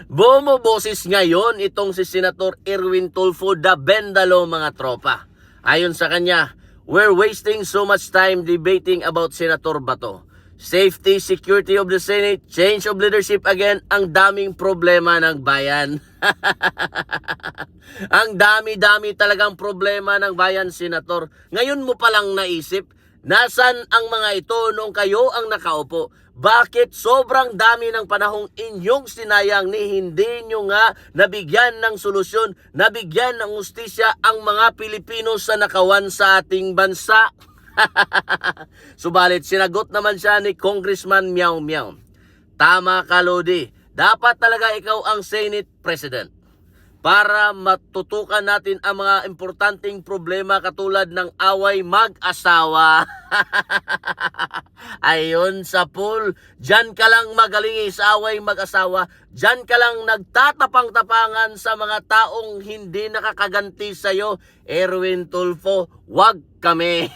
Bumuboses ngayon itong si Senator Erwin Tulfo Dabendalo, mga tropa. Ayon sa kanya, we're wasting so much time debating about Senator Bato. Safety, security of the Senate, change of leadership again, ang daming problema ng bayan. Ang dami-dami talagang problema ng bayan, Senator. Ngayon mo palang naisip, nasan ang mga ito noong kayo ang nakaupo? Bakit sobrang dami ng panahong inyong sinayang ni hindi nyo nga nabigyan ng solusyon, nabigyan ng hustisya ang mga Pilipino sa nakawan sa ating bansa? Subalit sinagot naman siya ni Congressman Meow Meow. Tama ka, Lodi. Dapat talaga ikaw ang Senate President para matutukan natin ang mga importanteng problema katulad ng away mag-asawa. Ayon sa pool, dyan ka lang magaling sa away mag-asawa, dyan ka lang nagtatapang-tapangan sa mga taong hindi nakakaganti sa'yo. Erwin Tulfo, wag kami.